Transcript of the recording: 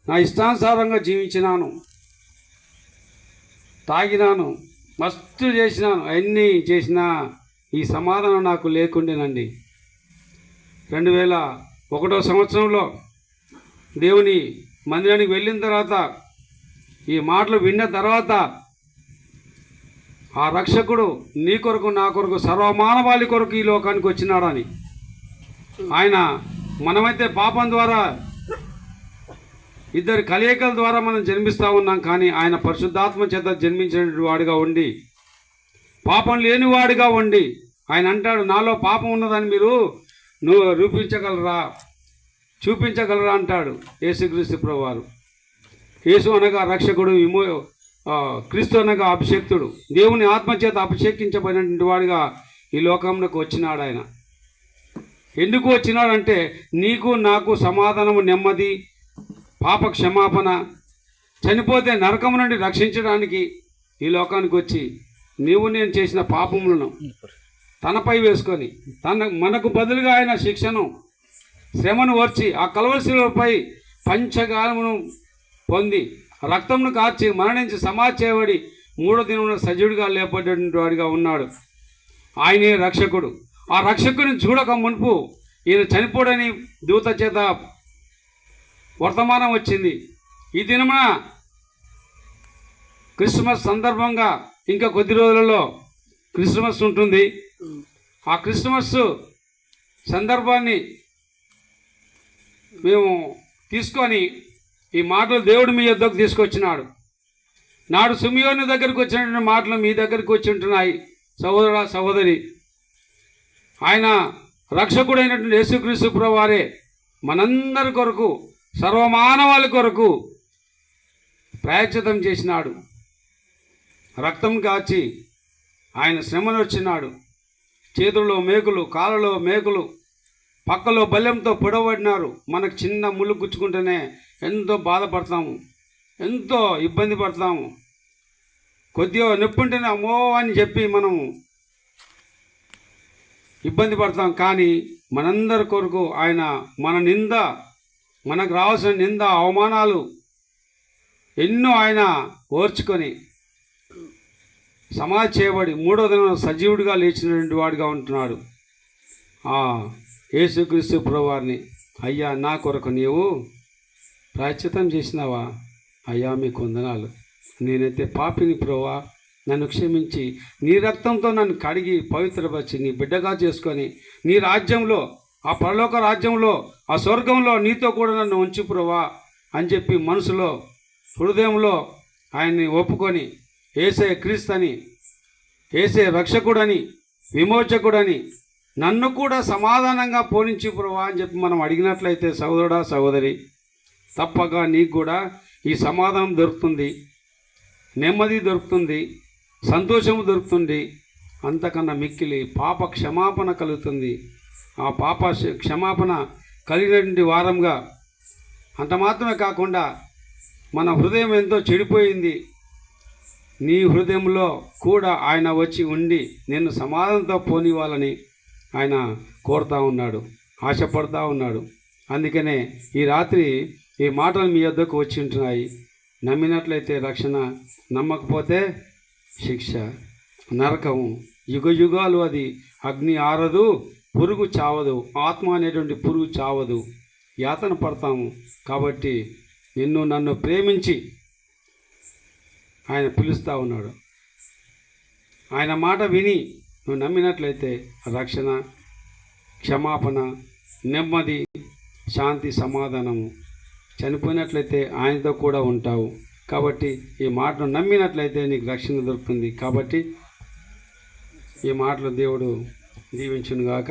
నా ఇష్టానుసారంగా జీవించినాను, తాగినాను, మస్తు చేసినాను, అన్నీ చేసినా ఈ సమాధానం నాకు లేకుండేనండి. 2001 సంవత్సరంలో దేవుని మందిరానికి వెళ్ళిన తర్వాత, ఈ మాటలు విన్న తర్వాత, ఆ రక్షకుడు నీ కొరకు నా కొరకు సర్వమానవాళి కొరకు ఈ లోకానికి వచ్చినాడని, ఆయన మనమైతే పాపం ద్వారా ఇద్దరు కలయికల ద్వారా మనం జన్మిస్తూ ఉన్నాం, కానీ ఆయన పరిశుద్ధాత్మ చేత జన్మించిన వాడిగా ఉండి, పాపం లేనివాడిగా ఉండి, ఆయన అంటాడు, నాలో పాపం ఉన్నదని మీరు చూపించగలరా అంటాడు యేసుక్రీస్తు ప్రభువారు. యేసు అనగా రక్షకుడు, క్రీస్తు అనగా అభిషేక్తుడు, దేవుని ఆత్మచేత అభిషేకించబడినటువంటి వాడిగా ఈ లోకంలోకి వచ్చినాడు. ఆయన ఎందుకు వచ్చినాడంటే నీకు నాకు సమాధానము, నెమ్మది, పాప క్షమాపణ, చనిపోతే నరకం నుండి రక్షించడానికి ఈ లోకానికి వచ్చి నీవు నేను చేసిన పాపములను తనపై వేసుకొని మనకు బదులుగా ఆయన శిక్షను, శ్రమను ఓర్చి ఆ కలవరిశిలపై పంచగానమును పొంది రక్తంను కార్చి మరణించి సమాధి చేయబడి 3వ దినమున సజీవుడిగా లేపబడినటువంటి వాడిగా ఉన్నాడు. ఆయనే రక్షకుడు. ఆ రక్షకుడిని చూడక మునుపు ఈయన చనిపోడని దూత చేత వర్తమానం వచ్చింది. ఈ దినమున క్రిస్మస్ సందర్భంగా ఇంకా కొద్ది రోజులలో క్రిస్మస్ ఉంటుంది. ఆ క్రిస్మస్ సందర్భాన్ని మేము తీసుకొని ఈ మాటలు దేవుడు మీ యొద్దకు తీసుకొచ్చినాడు. నాడు సిమియోను దగ్గరికి వచ్చినటువంటి మాటలు మీ దగ్గరికి వచ్చి ఉంటున్నాయి. సహోదర సహోదరి, ఆయన రక్షకుడైనటువంటి యేసుక్రీస్తు ప్రభువారే మనందరి కొరకు, సర్వమానవాళి కొరకు ప్రాయశ్చితం చేసినాడు. రక్తం కాచి ఆయన శ్రమను వచ్చినాడు. చేతుల్లో మేకులు, కాళ్ళలో మేకులు, పక్కలో బల్లెంతో పొడవబడినారు. మనకు చిన్న ముళ్ళు గుచ్చుకుంటేనే ఎంతో బాధపడతాము, ఎంతో ఇబ్బంది పడతాము. కొద్దిగా నొప్పి ఉంటేనే అమ్మో అని చెప్పి మనము ఇబ్బంది పడతాం. కానీ మనందరి కొరకు ఆయన మనకు రావాల్సిన నింద, అవమానాలు ఎన్నో ఆయన ఓర్చుకొని సమాధి చేయబడి 3వ దినం సజీవుడిగా లేచినటువంటి వాడిగా ఉంటున్నాడు. యేసుక్రీస్తు ప్రభువారిని, అయ్యా నా కొరకు నీవు ప్రాయశ్చితం చేసినావా? అయ్యా మీకు వందనాలు, నేనైతే పాపిని ప్రభువా, నన్ను క్షమించి నీ రక్తంతో నన్ను కడిగి పవిత్రపరిచి నీ బిడ్డగా చేసుకొని నీ రాజ్యంలో, ఆ పరలోక రాజ్యంలో, ఆ స్వర్గంలో నీతో కూడా నన్ను ఉంచు ప్రభువా అని చెప్పి మనసులో, హృదయంలో ఆయన్ని ఒప్పుకొని యేసే క్రీస్తుని, యేసే రక్షకుడని, విమోచకుడని, నన్ను కూడా సమాధానంగా పోనించి ప్రభువా అని చెప్పి మనం అడిగినట్లయితే సహోదరుడా సహోదరి, తప్పక నీకు కూడా ఈ సమాధానం దొరుకుతుంది, నెమ్మది దొరుకుతుంది, సంతోషము దొరుకుతుంది. అంతకన్నా మిక్కిలి పాప క్షమాపణ కలుగుతుంది. ఆ పాప క్షమాపణ కలిగినటువంటి వారంగా, అంత మాత్రమే కాకుండా మన హృదయం ఎంతో చెడిపోయింది, నీ హృదయంలో కూడా ఆయన వచ్చి ఉండి నిన్ను సమాధానంతో పోనివ్వాలని ఆయన కోరుతూ ఉన్నాడు, ఆశపడుతూ ఉన్నాడు. అందుకనే ఈ రాత్రి ఈ మాటలు మీ వద్దకు వచ్చి ఉంటున్నాయి. నమ్మినట్లయితే రక్షణ, నమ్మకపోతే శిక్ష, నరకము, యుగ యుగాలు అది అగ్ని ఆరదు, పురుగు చావదు, ఆత్మ అనేటువంటి పురుగు చావదు, యాతన పడతాము. కాబట్టి నిన్ను నన్ను ప్రేమించి ఆయన పిలుస్తూ ఉన్నాడు. ఆయన మాట విని నువ్వు నమ్మినట్లయితే రక్షణ, క్షమాపణ, నెమ్మది, శాంతి, సమాధానము. చనిపోయినట్లయితే ఆయనతో కూడా ఉంటావు. కాబట్టి ఈ మాటను నమ్మినట్లయితే నీకు రక్షణ దొరుకుతుంది. కాబట్టి ఈ మాటలు దేవుడు దీవించునుగాక.